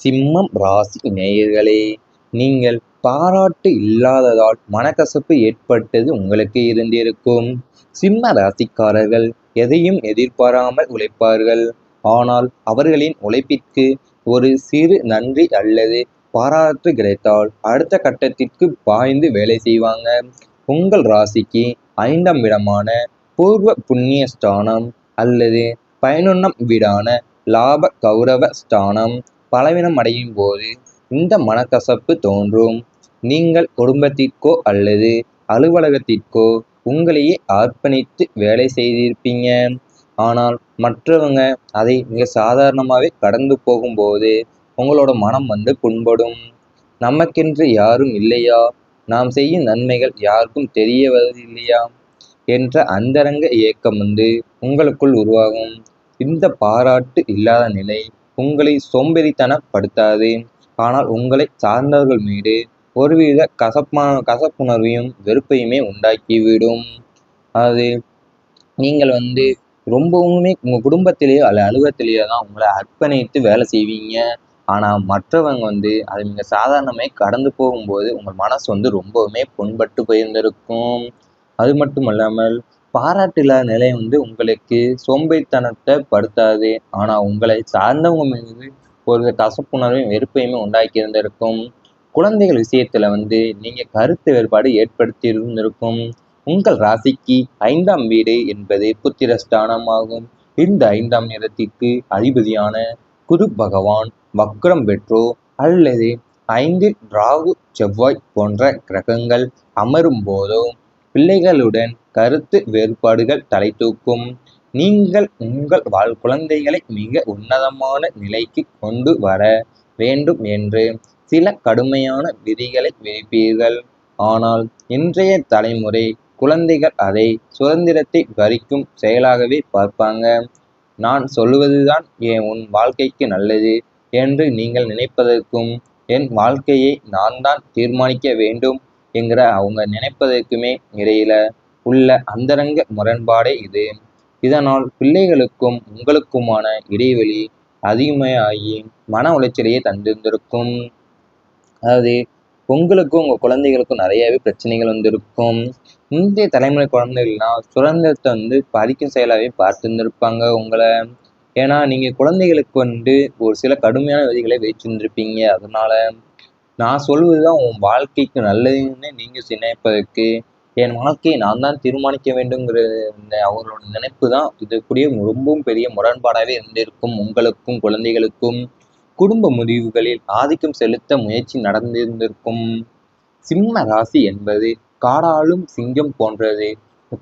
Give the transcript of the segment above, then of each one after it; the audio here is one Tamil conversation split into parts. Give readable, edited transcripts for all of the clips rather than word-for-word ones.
சிம்மம் ராசி நேயர்களே, நீங்கள் பாராட்டு இல்லாததால் மனக்கசப்பு ஏற்பட்டது உங்களுக்கு இருந்திருக்கும். சிம்ம ராசிக்காரர்கள் எதையும் எதிர்பாராமல் உழைப்பார்கள். ஆனால் அவர்களின் உழைப்பிற்கு ஒரு சிறு நன்றி அல்லது பாராட்டு கிடைத்தால் அடுத்த கட்டத்திற்கு பாய்ந்து வேலை செய்வாங்க. உங்கள் ராசிக்கு 5ஆம் இடமான பூர்வ புண்ணிய ஸ்தானம் அல்லது 11ஆம் வீடான லாப கௌரவ ஸ்தானம் பலவீனம் அடையும் போது இந்த மனக்கசப்பு தோன்றும். நீங்கள் குடும்பத்திற்கோ அல்லது அலுவலகத்திற்கோ உங்களையே அர்ப்பணித்து வேலை செய்திருப்பீங்க. ஆனால் மற்றவங்க அதை மிக சாதாரணமாகவே கடந்து போகும்போது உங்களோட மனம் புண்படும். நமக்கென்று யாரும் இல்லையா, நாம் செய்யும் நன்மைகள் யாருக்கும் தெரியவதில்லையா என்ற அந்தரங்க ஏக்கம் உங்களுக்குள் உருவாகும். இந்த பாராட்டு இல்லாத நிலை உங்களை சோம்பேறித்தனப்படுத்தாது, ஆனால் உங்களை சார்ந்தவர்கள் மீது ஒருவித கசப்புணர்வையும் வெறுப்பையுமே உண்டாக்கிவிடும். அது நீங்கள் ரொம்பவுமே உங்கள் குடும்பத்திலேயோ அல்ல அலுவலகத்திலேயோ தான் உங்களை அர்ப்பணித்து வேலை செய்வீங்க. ஆனால் மற்றவங்க அதை நீங்கள் சாதாரணமே கடந்து போகும்போது உங்கள் மனசு ரொம்பவுமே புண்பட்டு போயிருந்திருக்கும். அது மட்டும் இல்லாமல் பாராட்டு இல்லாத நிலை உங்களுக்கு சோம்பேறித்தனத்தை படுத்தாது, ஆனால் உங்களை சார்ந்தவங்க மீது ஒரு கசப்புணர்வையும் வெறுப்பையுமே உண்டாக்கி இருந்திருக்கும். குழந்தைகள் விஷயத்துல நீங்க கருத்து வேறுபாடு ஏற்படுத்தி இருந்திருக்கும். உங்கள் ராசிக்கு 5ஆம் வீடு என்பது புத்திரஸ்தானம் ஆகும். இந்த 5ஆம் இடத்திற்கு அதிபதியான குரு பகவான் வக்ரம் பெற்றோ அல்லது 5இல் ராகு செவ்வாய் போன்ற கிரகங்கள் அமரும் போதோ பிள்ளைகளுடன் கருத்து வேறுபாடுகள் தலை தூக்கும். நீங்கள் உங்கள் குழந்தைகளை மிக உன்னதமான நிலைக்கு கொண்டு வர வேண்டும் என்று சில கடுமையான விதிகளை விதிப்பீர்கள். ஆனால் இன்றைய தலைமுறை குழந்தைகள் அதை சுதந்திரத்தை பறிக்கும் செயலாகவே பார்ப்பாங்க. நான் சொல்லுவதுதான் உன் வாழ்க்கைக்கு நல்லது என்று நீங்கள் நினைப்பதற்கும், என் வாழ்க்கையை நான் தான் தீர்மானிக்க வேண்டும் என்கிற அவங்க நினைப்பதற்குமே இடையில உள்ள அந்தரங்க முரண்பாடே இது. இதனால் பிள்ளைகளுக்கும் உங்களுக்குமான இடைவெளி அதிகமாகி மன உளைச்சலையே தந்திருந்திருக்கும். அதாவது உங்களுக்கும் உங்கள் குழந்தைகளுக்கும் நிறையவே பிரச்சனைகள் இருக்கும். இந்திய தலைமுறை குழந்தைகள்லாம் சுதந்திரத்தை பறிக்கும் செயலாகவே பார்த்துருந்துருப்பாங்க உங்களை. ஏன்னா நீங்கள் குழந்தைகளுக்கு ஒரு சில கடுமையான விதிகளை வைத்திருந்திருப்பீங்க. அதனால நான் சொல்வதுதான் உன் வாழ்க்கைக்கு நல்லதுன்னு நீங்கள் நினைப்பதற்கு, என் வாழ்க்கையை நான் தான் தீர்மானிக்க வேண்டுங்கிற அவர்களோட நினைப்பு தான் இதுக்குரிய ரொம்பவும் பெரிய முரண்பாடாகவே இருந்திருக்கும். உங்களுக்கும் குழந்தைகளுக்கும் குடும்ப முடிவுகளில் ஆதிக்கம் செலுத்த முயற்சி நடந்திருந்திருக்கும். சிம்ம ராசி என்பது காடாளும் சிங்கம் போன்றது.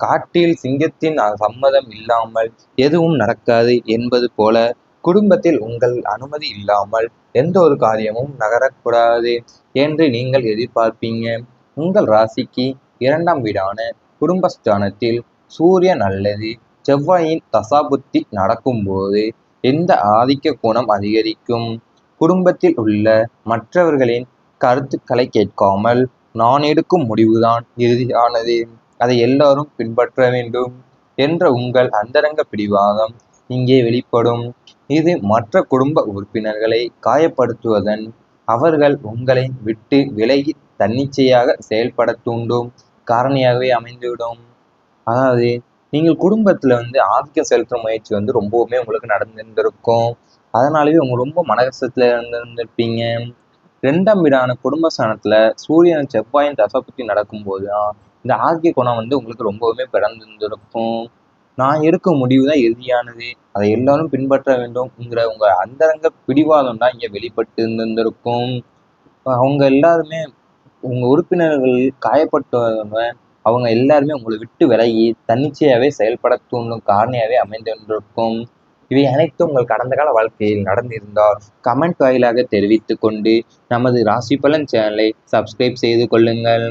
காட்டில் சிங்கத்தின் சம்மதம் இல்லாமல் எதுவும் நடக்காது என்பது போல குடும்பத்தில் உங்கள் அனுமதி இல்லாமல் எந்த ஒரு காரியமும் நகரக்கூடாது என்று நீங்கள் எதிர்பார்ப்பீங்க. உங்கள் ராசிக்கு 2ஆம் வீடான குடும்பஸ்தானத்தில் சூரியன் அல்லது செவ்வாயின் தசாபுத்தி நடக்கும்போது இந்த ஆதிக்க குணம் அதிகரிக்கும். குடும்பத்தில் உள்ள மற்றவர்களின் கருத்துக்களை கேட்காமல் நான் எடுக்கும் முடிவுதான் இறுதியானது, அதை எல்லாரும் பின்பற்ற வேண்டும் என்ற உங்கள் அந்தரங்க பிடிவாதம் இங்கே வெளிப்படும். இது மற்ற குடும்ப உறுப்பினர்களை காயப்படுத்துவதன், அவர்கள் உங்களை விட்டு விலகி தன்னிச்சையாக செயல்பட தூண்டும் காரணியாகவே அமைந்துவிடும். அதாவது நீங்கள் குடும்பத்தில் ஆதிக்கம் செலுத்தும் முயற்சி ரொம்பவுமே உங்களுக்கு நடந்திருந்திருக்கும். அதனாலேயே உங்க ரொம்ப மனகசத்துல இருந்திருப்பீங்க. 2ஆம் வீடான குடும்பஸ்தானத்துல சூரியன் செவ்வாயின் தசபுத்தி நடக்கும்போது தான் இந்த ஆதிக்க குணம் உங்களுக்கு ரொம்பவுமே பிறந்திருந்திருக்கும். நான் எடுக்கும் முடிவு தான் இறுதியானது, அதை எல்லாரும் பின்பற்ற வேண்டும்ங்கிற உங்க அந்தரங்க பிடிவாதம் தான் இங்க வெளிப்பட்டு இருந்திருக்கும். அவங்க எல்லாருமே உங்க உறுப்பினர்கள் காயப்பட்டவங்க, அவங்க எல்லாருமே உங்களை விட்டு விலகி தன்னிச்சையாவே செயல்பட தூண்டும் காரணியாவே அமைந்திருக்கும். இவை அனைத்தும் உங்கள் கடந்த கால வாழ்க்கையில் நடந்திருந்தால் கமெண்ட் வாயிலாக தெரிவித்து கொண்டு நமது ராசி பலன் சேனலை சப்ஸ்கிரைப் செய்து கொள்ளுங்கள்.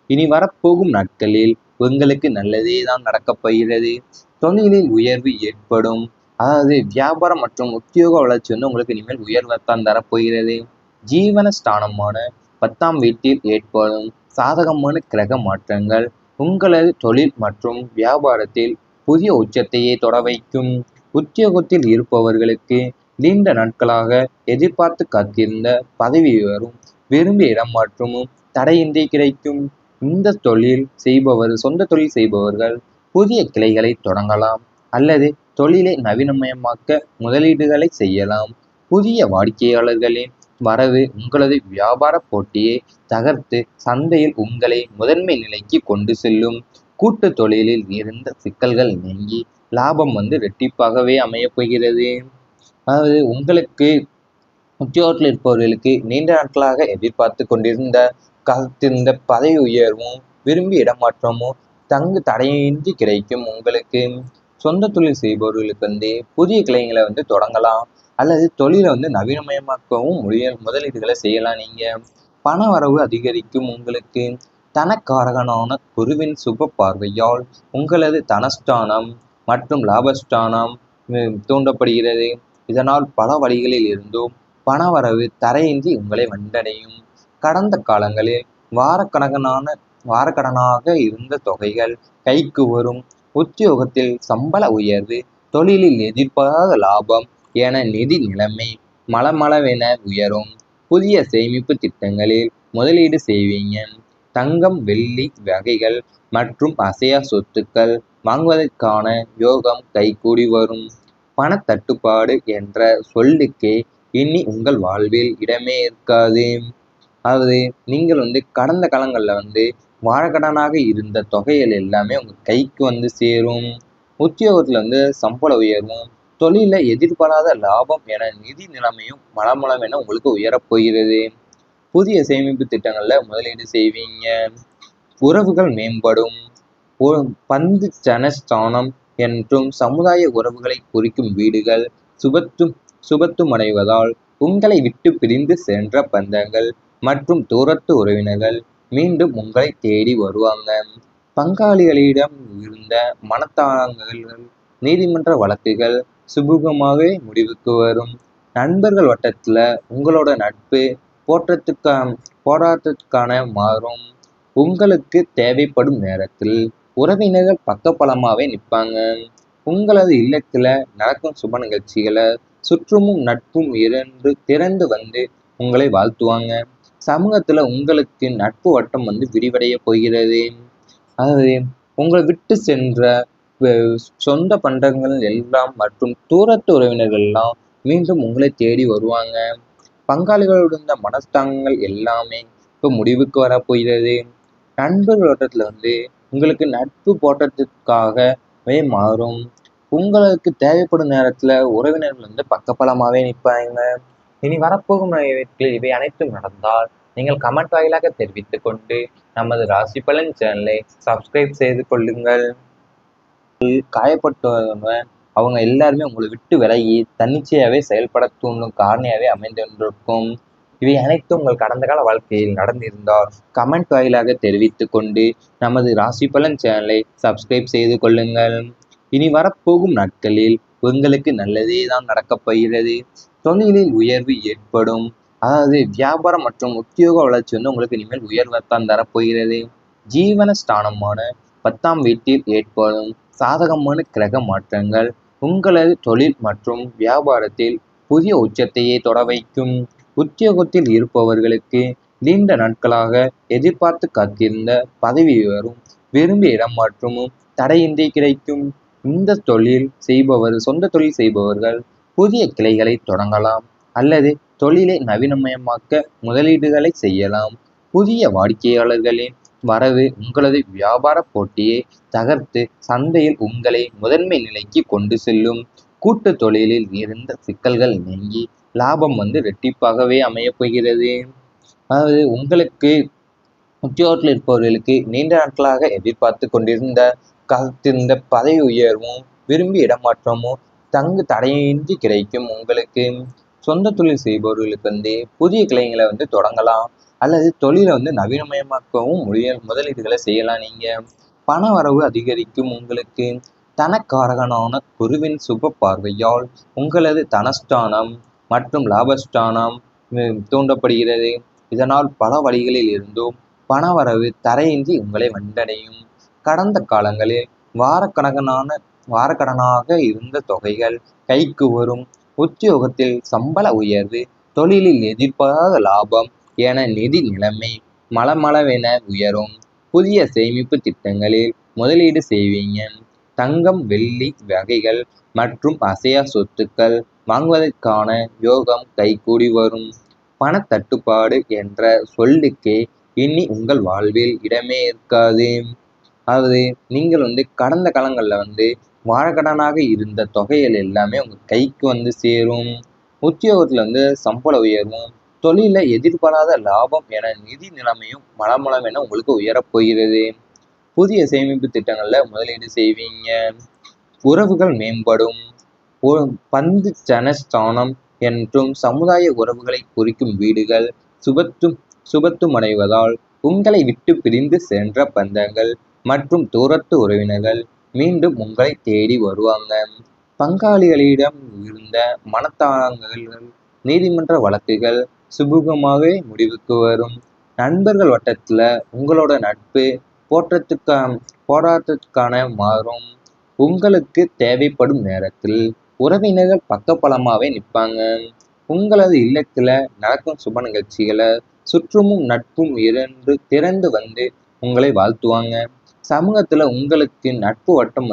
இனி வரப்போகும் நாட்களில் உங்களுக்கு நல்லதே தான் நடக்கப் போகிறது. தொழிலில் உயர்வு ஏற்படும். அதாவது வியாபாரம் மற்றும் உத்தியோக வளர்ச்சி உங்களுக்கு இனிமேல் உயர்வைத்தான் தரப்போகிறது. ஜீவன ஸ்தானமான 10ஆம் வீட்டில் ஏற்படும் சாதகமான கிரக மாற்றங்கள் உங்களது தொழில் மற்றும் வியாபாரத்தில் புதிய உச்சத்தையே தொட வைக்கும். உத்தியோகத்தில் இருப்பவர்களுக்கு நீண்ட நாட்களாக எதிர்பார்த்து காத்திருந்த பதவி உயர்வும் விரும்பிய இடமாற்றமும் தடையின்றி கிடைக்கும். இந்த சொந்த தொழில் செய்பவர்கள் புதிய கிளைகளை தொடங்கலாம் அல்லது தொழிலை நவீனமயமாக்க முதலீடுகளை செய்யலாம். புதிய வாடிக்கையாளர்களின் வரவு உங்களது வியாபார போட்டியை தகர்த்து சந்தையில் உங்களை முதன்மை நிலைக்கு கொண்டு செல்லும். கூட்டு தொழிலில் இருந்த சிக்கல்கள் நீங்கி லாபம் இரட்டிப்பாகவே அமையப் போகிறது. அதாவது உங்களுக்கு உத்தியோகத்தில் இருப்பவர்களுக்கு நீண்ட நாட்களாக எதிர்பார்த்து கொண்டிருந்த காத்திருந்த பதவி உயர்வும் விரும்பிய இடமாற்றமும் தடையின்றி கிடைக்கும். உங்களுக்கு சொந்த தொழில் செய்பவர்களுக்கு புதிய கிளைகளை தொடங்கலாம் அல்லது தொழிலை நவீனமயமாக்கவும் முதலீடுகளை செய்யலாம். நீங்க பண வரவு அதிகரிக்கும். உங்களுக்கு தனக்காரகனான குருவின் சுப பார்வையால் உங்களது தனஸ்தானம் மற்றும் லாபஸ்தானம் தூண்டப்படுகிறது. இதனால் பல வழிகளில் இருந்தும் பணவரவு தடையின்றி உங்களை வந்தடையும். கடந்த காலங்களில் வாரக்கடனாக இருந்த தொகைகள் கைக்கு வரும். உத்தியோகத்தில் சம்பள உயர்வு, தொழிலில் எதிர்பாராத லாபம் என நிதி நிலைமை மளமளவென உயரும். புதிய சேமிப்பு திட்டங்களில் முதலீடு செய்வீங்க. தங்கம், வெள்ளி வகைகள் மற்றும் அசையா சொத்துக்கள் வாங்குவதற்கான யோகம் கைகூடி வரும். பணத்தட்டுப்பாடு என்ற சொல்லுக்கே இனி உங்கள் வாழ்வில் இடமே இருக்காது. அதாவது நீங்கள் கடந்த காலங்களில் வாரக்கடனாக இருந்த தொகைகள் எல்லாமே உங்கள் கைக்கு சேரும். உத்தியோகத்தில் சம்பள உயர்வும், தொழிலில் எதிர்பாராத லாபம் என நிதி நிலைமையும் மளமளவென உங்களுக்கு உயரப் போகிறது. புதிய சேமிப்பு திட்டங்களில் முதலீடு செய்வீங்க. உறவுகள் மேம்படும். பந்து ஜனஸ்தானம் என்றும் சமுதாய உறவுகளை குறிக்கும் வீடுகள் சுபத்துமடைவதால் உங்களை விட்டு பிரிந்து சென்ற பந்தங்கள் மற்றும் தூரத்து உறவினர்கள் மீண்டும் உங்களை தேடி வருவாங்க. பங்காளிகளிடம் இருந்த மனத்தாங்கல்கள், நீதிமன்ற வழக்குகள் சுமூகமாகவே முடிவுக்கு வரும். நண்பர்கள் வட்டத்தில் உங்களோட நட்பு போராட்டத்துக்கான மாறும். உங்களுக்கு தேவைப்படும் நேரத்தில் உறவினர்கள் பக்கபலமாகவே நிற்பாங்க. உங்களது இல்லத்தில் நடக்கும் சுப நிகழ்ச்சிகளை சுற்றமும் நட்பும் திறந்து உங்களை வாழ்த்துவாங்க. சமூகத்தில் உங்களுக்கு நட்பு வட்டம் விரிவடைய போகிறது. அதாவது உங்களை விட்டு சென்ற சொந்த பந்தங்கள் எல்லாம் மற்றும் தூரத்து உறவினர்கள் எல்லாம் மீண்டும் உங்களை தேடி வருவாங்க. பங்காளிகளுடைய மனஸ்தாங்கங்கள் எல்லாமே இப்போ முடிவுக்கு வரப்போகிறது. நண்பர்கள் வட்டத்தில் உங்களுக்கு நட்பு போட்டத்துக்காகவே மாறும். உங்களுக்கு தேவைப்படும் நேரத்தில் உறவினர்கள் பக்கபலமாகவே நிற்பாங்க. இனி வரப்போகும் இவை அனைத்தும் நடந்தால் நீங்கள் கமெண்ட் வாயிலாக தெரிவித்துக் கொண்டு நமது ராசி பலன் சேனலை சப்ஸ்கிரைப் செய்து கொள்ளுங்கள். காயப்பட்டவன் அவங்க எல்லாருமே உங்களை விட்டு விலகி தன்னிச்சையாகவே செயல்பட தூண்டும் காரணியாகவே அமைந்திருக்கும். இவை அனைத்தும் உங்கள் கடந்த கால வாழ்க்கையில் நடந்திருந்தால் கமெண்ட் வாயிலாக தெரிவித்துக் கொண்டு நமது ராசி பலன் சேனலை சப்ஸ்கிரைப் செய்து கொள்ளுங்கள். இனி வரப்போகும் நாட்களில் உங்களுக்கு நல்லதே தான் நடக்கப் போகிறது. தொழிலில் உயர்வு ஏற்படும். அதாவது வியாபாரம் மற்றும் உத்தியோக வளர்ச்சி உங்களுக்கு இனிமேல் உயர்வைத்தான் தரப்போகிறது. ஜீவன ஸ்தானமான 10ஆம் வீட்டில் ஏற்படும் சாதகமான கிரக மாற்றங்கள் உங்களது தொழில் மற்றும் வியாபாரத்தில் புதிய உச்சத்தையே தொட வைக்கும். உத்தியோகத்தில் இருப்பவர்களுக்கு நீண்ட நாட்களாக எதிர்பார்த்து காத்திருந்த பதவி உயர்வும் விரும்பிய இடமாற்றமும் தடையின்றி கிடைக்கும். சொந்த தொழில் செய்பவர்கள் புதிய கிளைகளை தொடங்கலாம் அல்லது தொழிலை நவீனமயமாக்க முதலீடுகளை செய்யலாம். புதிய வாடிக்கையாளர்களின் வரவு உங்களது வியாபார போட்டியை தகர்த்து சந்தையில் உங்களை முதன்மை நிலைக்கு கொண்டு செல்லும். கூட்டு தொழிலில் இருந்த சிக்கல்கள் நீங்கி லாபம் இரட்டிப்பாகவே அமையப் போகிறது. அதாவது உங்களுக்கு உத்தியோகத்தில் இருப்பவர்களுக்கு நீண்ட நாட்களாக எதிர்பார்த்து கொண்டிருந்த காத்திருந்த பதவி உயர்வும் விரும்பிய இடமாற்றமும் தடையின்றி கிடைக்கும். உங்களுக்கு சொந்த தொழில் செய்பவர்களுக்கு புதிய கிளைகளை தொடங்கலாம் அல்லது தொழிலை நவீனமயமாக்கவும் முதலீடுகளை செய்யலாம். நீங்க பண வரவு அதிகரிக்கும். உங்களுக்கு தனக்காரகனான குருவின் சுப பார்வையால் உங்களது தனஸ்தானம் மற்றும் லாபஸ்தானம் தூண்டப்படுகிறது. இதனால் பல வழிகளில் இருந்தும் பணவரவு தடையின்றி உங்களை வந்தடையும். கடந்த காலங்களில் வாரக்கடனாக இருந்த தொகைகள் கைக்கு வரும். உத்தியோகத்தில் சம்பள உயர்வு, தொழிலில் எதிர்பாராத லாபம் என நிதி நிலைமை மளமளவென உயரும். புதிய சேமிப்பு திட்டங்களில் முதலீடு செய்வீங்க. தங்கம், வெள்ளி வகைகள் மற்றும் அசையா சொத்துக்கள் வாங்குவதற்கான யோகம் கைகூடி வரும். பணத்தட்டுப்பாடு என்ற சொல்லுக்கே இனி உங்கள் வாழ்வில் இடமே இருக்காது. அதாவது நீங்கள் கடந்த காலங்களில் வாழைக்கடனாக இருந்த தொகைகள் எல்லாமே உங்கள் கைக்கு சேரும். உத்தியோகத்தில் சம்பள உயர்வும், தொழிலில் எதிர்பாராத லாபம் என நிதி நிலைமையும் மளமளவென உங்களுக்கு உயரப் போகிறது. புதிய சேமிப்பு திட்டங்களில் முதலீடு செய்வீங்க. உறவுகள் மேம்படும். பந்து ஜனஸ்தானம் என்றும் சமுதாய உறவுகளை குறிக்கும் வீடுகள் சுபத்துவமடைவதால் உங்களை விட்டு பிரிந்து சென்ற பந்தங்கள் மற்றும் தூரத்து உறவினர்கள் மீண்டும் உங்களை தேடி வருவாங்க. பங்காளிகளிடம் இருந்த மனத்தாங்கல்கள், நீதிமன்ற வழக்குகள் சுமூகமாக முடிவுக்கு வரும். நண்பர்கள் வட்டத்தில் உங்களோட நட்பு போராட்டத்துக்கான மாறும். உங்களுக்கு தேவைப்படும் நேரத்தில் உறவினர்கள் பக்கபலமாகவே நிற்பாங்க. உங்களது இல்லத்தில் நடக்கும் சுப நிகழ்ச்சிகளை சுற்றமும் நட்பும் திறந்து உங்களை வாழ்த்துவாங்க. சமூகத்தில் உங்களுக்கு நட்பு வட்டம்